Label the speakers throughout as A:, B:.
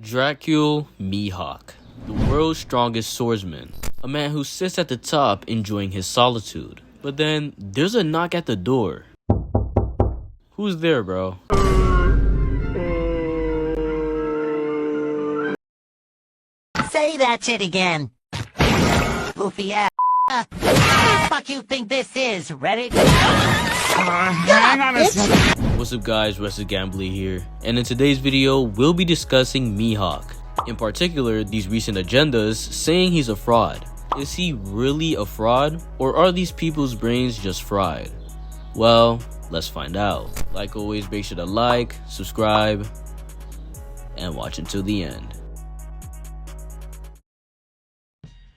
A: Dracul Mihawk, the world's strongest swordsman, a man who sits at the top enjoying his solitude. But then there's a knock at the door. Who's there, bro?
B: Say that shit again. Goofy ass. What the fuck you think this is? Ready?
C: Hang on a second.
A: What's up guys, Rested Gambly here, and in today's video we'll be discussing Mihawk. In particular, these recent agendas saying he's a fraud. Is he really a fraud, or are these people's brains just fried? Well, let's find out. Like always, make sure to like, subscribe, and watch until the end.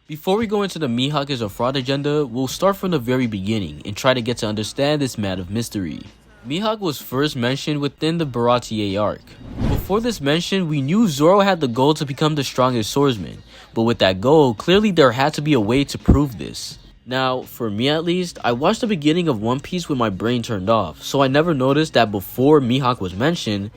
A: Before we go into the Mihawk is a fraud agenda, we'll start from the very beginning and try to get to understand this mat of mystery. Mihawk was first mentioned within the Baratier arc. Before this mention, we knew Zoro had the goal to become the strongest swordsman, but with that goal, clearly there had to be a way to prove this. Now, for me at least, I watched the beginning of One Piece with my brain turned off, so I never noticed that before Mihawk was mentioned,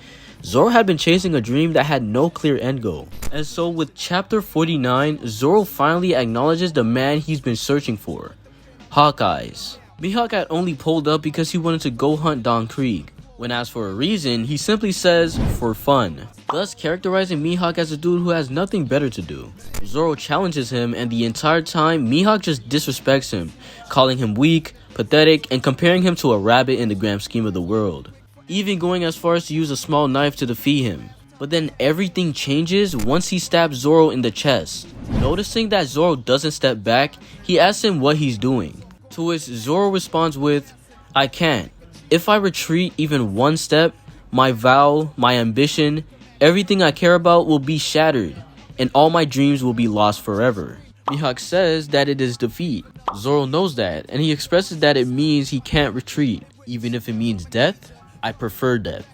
A: Zoro had been chasing a dream that had no clear end goal. And so with chapter 49, Zoro finally acknowledges the man he's been searching for, Hawkeye's. Mihawk had only pulled up because he wanted to go hunt Don Krieg. When asked for a reason, he simply says, for fun, thus characterizing Mihawk as a dude who has nothing better to do. Zoro challenges him, and the entire time, Mihawk just disrespects him, calling him weak, pathetic, and comparing him to a rabbit in the grand scheme of the world. Even going as far as to use a small knife to defeat him. But then everything changes once he stabs Zoro in the chest. Noticing that Zoro doesn't step back, he asks him what he's doing. To which Zoro responds with, I can't. If I retreat even one step, my vow, my ambition, everything I care about will be shattered, and all my dreams will be lost forever. Mihawk says that it is defeat. Zoro knows that, and he expresses that it means he can't retreat. Even if it means death, I prefer death.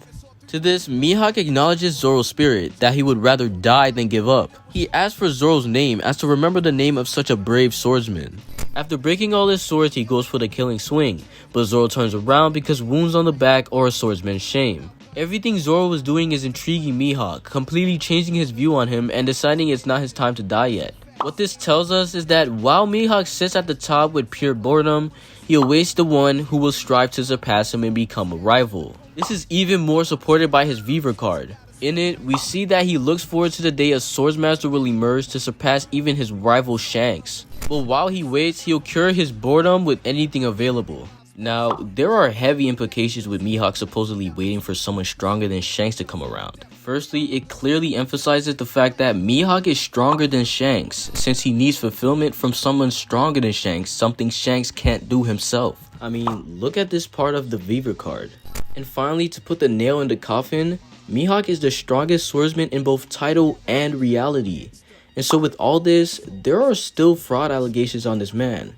A: To this, Mihawk acknowledges Zoro's spirit, that he would rather die than give up. He asks for Zoro's name as to remember the name of such a brave swordsman. After breaking all his swords, he goes for the killing swing, but Zoro turns around because wounds on the back are a swordsman's shame. Everything Zoro was doing is intriguing Mihawk, completely changing his view on him and deciding it's not his time to die yet. What this tells us is that while Mihawk sits at the top with pure boredom, he awaits the one who will strive to surpass him and become a rival. This is even more supported by his Viver card. In it, we see that he looks forward to the day a Swordsmaster will emerge to surpass even his rival Shanks. But while he waits, he'll cure his boredom with anything available. Now, there are heavy implications with Mihawk supposedly waiting for someone stronger than Shanks to come around. Firstly, it clearly emphasizes the fact that Mihawk is stronger than Shanks, since he needs fulfillment from someone stronger than Shanks, something Shanks can't do himself. I mean, look at this part of the Viver card. And finally, to put the nail in the coffin, Mihawk is the strongest swordsman in both title and reality. And so with all this, there are still fraud allegations on this man.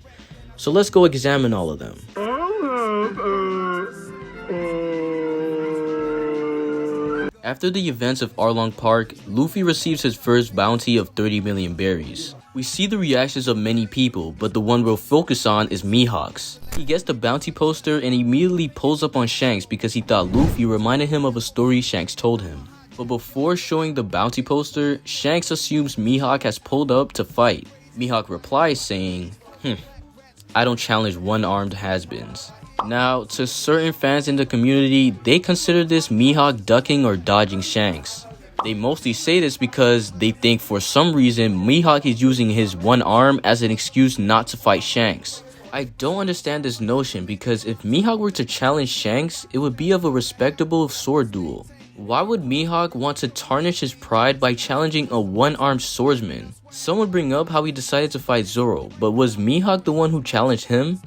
A: So let's go examine all of them. After the events of Arlong Park, Luffy receives his first bounty of 30 million berries. We see the reactions of many people, but the one we'll focus on is Mihawk's. He gets the bounty poster and immediately pulls up on Shanks because he thought Luffy reminded him of a story Shanks told him. But before showing the bounty poster, Shanks assumes Mihawk has pulled up to fight. Mihawk replies saying, I don't challenge one-armed has-beens. Now, to certain fans in the community, they consider this Mihawk ducking or dodging Shanks. They mostly say this because they think for some reason Mihawk is using his one arm as an excuse not to fight Shanks. I don't understand this notion because if Mihawk were to challenge Shanks, it would be of a respectable sword duel. Why would Mihawk want to tarnish his pride by challenging a one-armed swordsman? Some would bring up how he decided to fight Zoro, but was Mihawk the one who challenged him?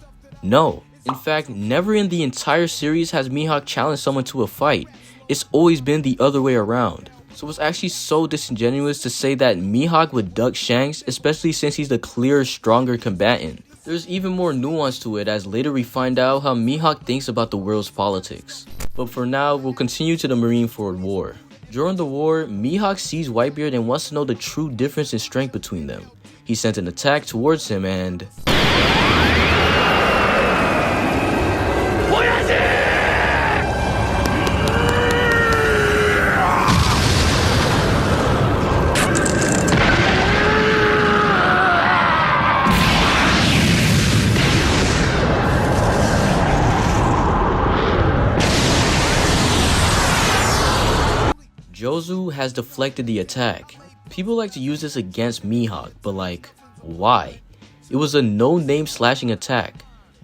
A: No. In fact, never in the entire series has Mihawk challenged someone to a fight. It's always been the other way around. So it's actually so disingenuous to say that Mihawk would duck Shanks, especially since he's the clearer, stronger combatant. There's even more nuance to it as later we find out how Mihawk thinks about the world's politics. But for now, we'll continue to the Marineford War. During the war, Mihawk sees Whitebeard and wants to know the true difference in strength between them. He sent an attack towards him and... has deflected the attack. People like to use this against Mihawk, but like, why? It was a no-name slashing attack,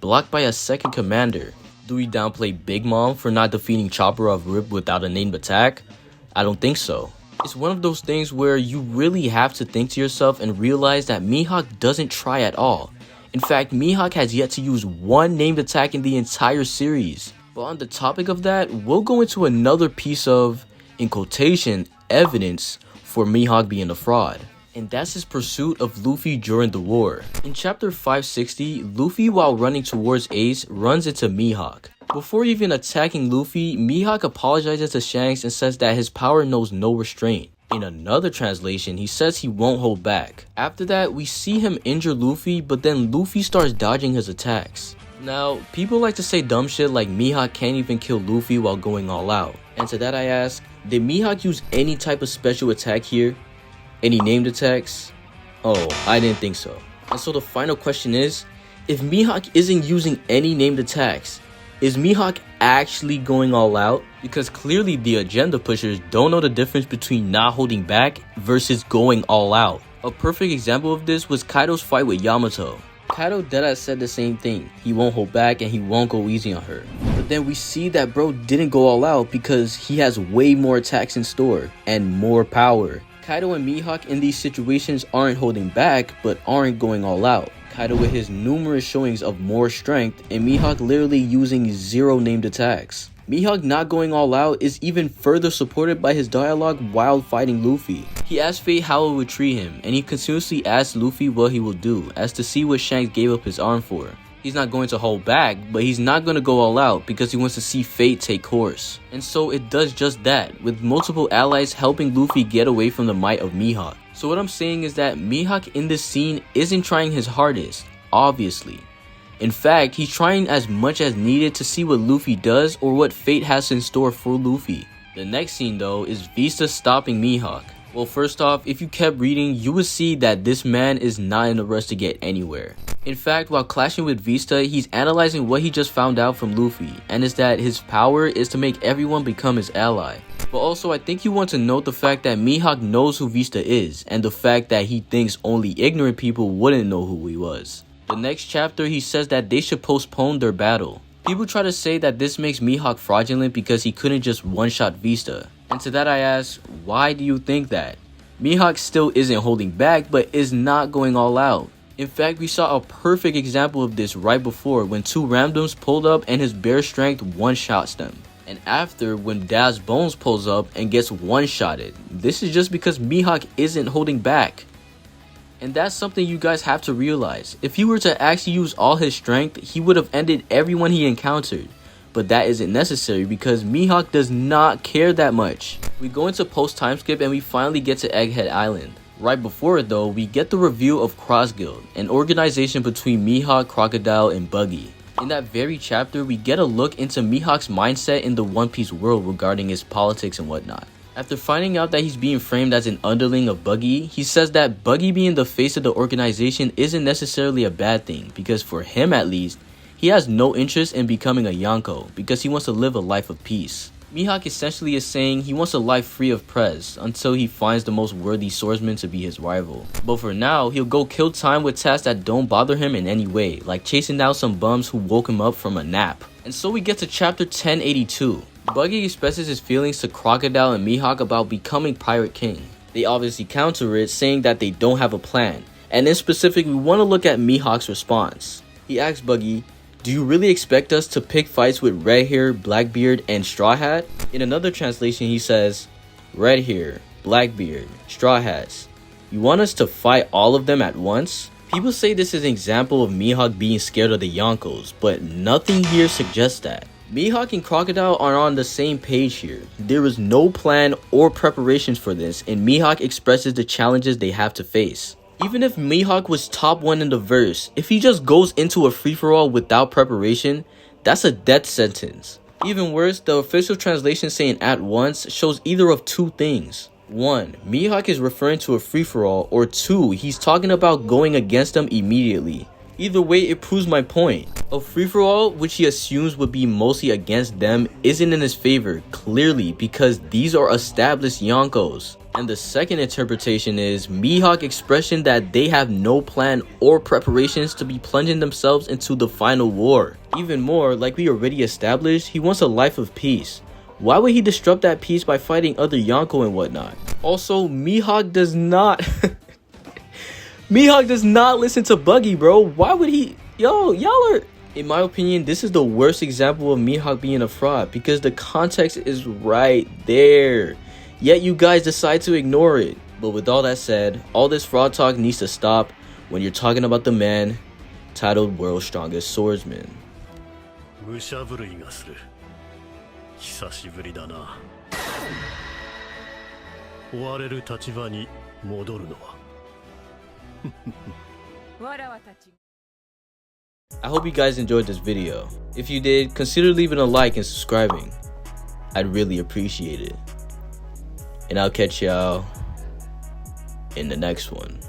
A: blocked by a second commander. Do we downplay Big Mom for not defeating Chopper of Rip without a named attack? I don't think so. It's one of those things where you really have to think to yourself and realize that Mihawk doesn't try at all. In fact, Mihawk has yet to use one named attack in the entire series. But on the topic of that, we'll go into another piece of, in quotation, evidence for Mihawk being a fraud. And that's his pursuit of Luffy during the war. In chapter 560, Luffy, while running towards Ace, runs into Mihawk. Before even attacking Luffy, Mihawk apologizes to Shanks and says that his power knows no restraint. In another translation, he says he won't hold back. After that, we see him injure Luffy, but then Luffy starts dodging his attacks. Now, people like to say dumb shit like Mihawk can't even kill Luffy while going all out. And to that I ask, did Mihawk use any type of special attack here? Any named attacks? Oh, I didn't think so. And so the final question is, if Mihawk isn't using any named attacks, is Mihawk actually going all out? Because clearly the agenda pushers don't know the difference between not holding back versus going all out. A perfect example of this was Kaido's fight with Yamato. Kaido deadass said the same thing. He won't hold back and he won't go easy on her. But then we see that bro didn't go all out because he has way more attacks in store and more power. Kaido and Mihawk in these situations aren't holding back but aren't going all out. Kaido with his numerous showings of more strength and Mihawk literally using 0 named attacks. Mihawk not going all out is even further supported by his dialogue while fighting Luffy. He asked Fate how it would treat him, and he continuously asked Luffy what he will do, as to see what Shanks gave up his arm for. He's not going to hold back, but he's not going to go all out because he wants to see Fate take course. And so it does just that, with multiple allies helping Luffy get away from the might of Mihawk. So what I'm saying is that Mihawk in this scene isn't trying his hardest, obviously. In fact, he's trying as much as needed to see what Luffy does or what Fate has in store for Luffy. The next scene though is Vista stopping Mihawk. Well, first off, if you kept reading, you would see that this man is not in a rush to get anywhere. In fact, while clashing with Vista, he's analyzing what he just found out from Luffy, and is that his power is to make everyone become his ally. But also, I think you want to note the fact that Mihawk knows who Vista is, and the fact that he thinks only ignorant people wouldn't know who he was. The next chapter, he says that they should postpone their battle. People try to say that this makes Mihawk fraudulent because he couldn't just one-shot Vista. And to that I ask, why do you think that? Mihawk still isn't holding back, but is not going all out. In fact, we saw a perfect example of this right before when 2 randoms pulled up and his bare strength one-shots them. And after, when Daz Bones pulls up and gets one-shotted. This is just because Mihawk isn't holding back. And that's something you guys have to realize. If he were to actually use all his strength, he would have ended everyone he encountered. But that isn't necessary because Mihawk does not care that much. We go into post time skip and we finally get to Egghead Island. Right before it though, we get the reveal of Cross Guild, an organization between Mihawk, Crocodile, and Buggy. In that very chapter, we get a look into Mihawk's mindset in the One Piece world regarding his politics and whatnot. After finding out that he's being framed as an underling of Buggy, he says that Buggy being the face of the organization isn't necessarily a bad thing because for him at least, he has no interest in becoming a Yonko because he wants to live a life of peace. Mihawk essentially is saying he wants a life free of Prez until he finds the most worthy swordsman to be his rival. But for now, he'll go kill time with tasks that don't bother him in any way, like chasing down some bums who woke him up from a nap. And so we get to chapter 1082. Buggy expresses his feelings to Crocodile and Mihawk about becoming Pirate King. They obviously counter it, saying that they don't have a plan. And in specific, we want to look at Mihawk's response. He asks Buggy, "Do you really expect us to pick fights with Red Hair, Blackbeard, and Straw Hat?" In another translation, he says, "Red Hair, Blackbeard, Straw Hats. You want us to fight all of them at once?" People say this is an example of Mihawk being scared of the Yonkos, but nothing here suggests that. Mihawk and Crocodile are on the same page here. There is no plan or preparations for this, and Mihawk expresses the challenges they have to face. Even if Mihawk was top 1 in the verse, if he just goes into a free-for-all without preparation, that's a death sentence. Even worse, the official translation saying "at once" shows either of 2 things. 1. Mihawk is referring to a free-for-all, or 2. He's talking about going against them immediately. Either way, it proves my point. A free-for-all, which he assumes would be mostly against them, isn't in his favor, clearly, because these are established Yonkos. And the second interpretation is Mihawk's expression that they have no plan or preparations to be plunging themselves into the final war. Even more, like we already established, he wants a life of peace. Why would he disrupt that peace by fighting other Yonko and whatnot? Also, Mihawk does not Mihawk does not listen to Buggy, bro. Why would he? Yo, y'all are... In my opinion, this is the worst example of Mihawk being a fraud because the context is right there. Yet you guys decide to ignore it. But with all that said, all this fraud talk needs to stop when you're talking about the man titled World's Strongest Swordsman.
D: 武者震いがする。久しぶりだな。追われる立場に戻るのは。
A: I hope you guys enjoyed this video. If you did, consider leaving a like and subscribing. I'd really appreciate it. And I'll catch y'all in the next one.